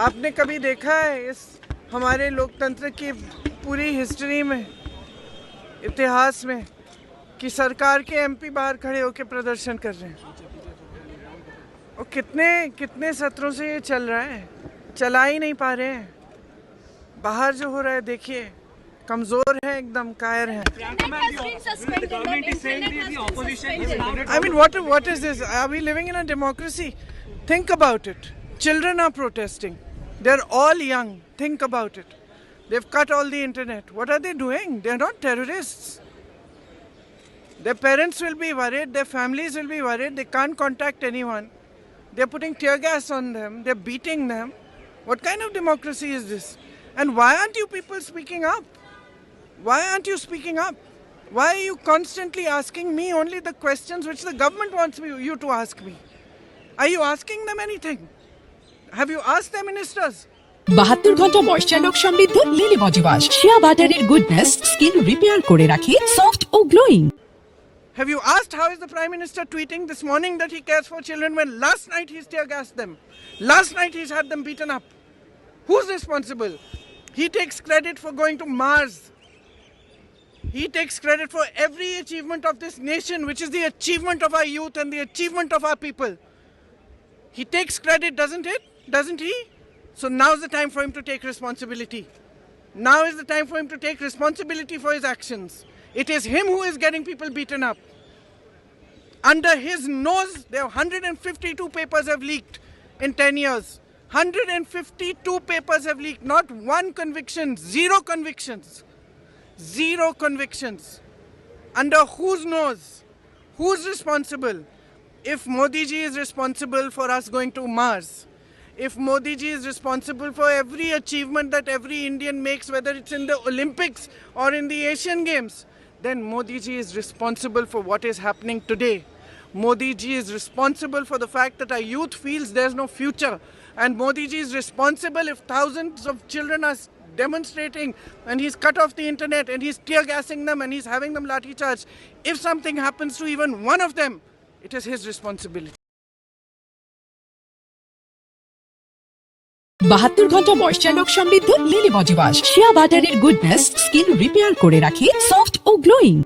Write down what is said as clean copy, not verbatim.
आपने कभी देखा है इस हमारे लोकतंत्र की पूरी हिस्ट्री में, इतिहास में, कि सरकार के एमपी बाहर खड़े होकर प्रदर्शन कर रहे हैं? और कितने कितने सत्रों से ये चल रहा है, चला ही नहीं पा रहे हैं। बाहर जो हो रहा है देखिए, कमजोर है, एकदम कायर है। I mean, what is this? Are we living in a democracy? Think about it. Children are protesting. They're all young. Think about it. They've cut all the internet. What are they doing? They're not terrorists. Their parents will be worried. Their families will be worried. They can't contact anyone. They're putting tear gas on them. They're beating them. What kind of democracy is this? And why aren't you people speaking up? Why aren't you speaking up? Why are you constantly asking me only the questions which the government wants you to ask me? Are you asking them anything? Have you asked their ministers? 72 ঘন্টা moisture lock সমৃদ্ধ lily body wash shea বাটারের goodness skin repair করে রাখে soft ও glowing. Have you asked how is the Prime Minister tweeting this morning that he cares for children when last night he's tear gassed them? Last night he's had them beaten up. Who's responsible? He takes credit for going to Mars. He takes credit for every achievement of this nation, which is the achievement of our youth and the achievement of our people. He takes credit, doesn't it? Doesn't he? So now's the time for him to take responsibility. Now is the time for him to take responsibility for his actions. It is him who is getting people beaten up. Under his nose, there are 152 papers have leaked in 10 years. 152 papers have leaked. Not one conviction, zero convictions. Zero convictions. Under whose nose? Who's responsible? If Modi ji is responsible for us going to Mars, if Modi ji is responsible for every achievement that every Indian makes, whether it's in the Olympics or in the Asian Games, then Modi ji is responsible for what is happening today. Modi ji is responsible for the fact that our youth feels there's no future. And Modi ji is responsible if thousands of children are demonstrating and he's cut off the internet and he's tear gassing them and he's having them lathi charge. If something happens to even one of them, it is his responsibility. 72 ঘন্টা moisture lock সমৃদ্ধ lily body wash shea বাটারের goodness skin repair করে রাখে soft ও glowing.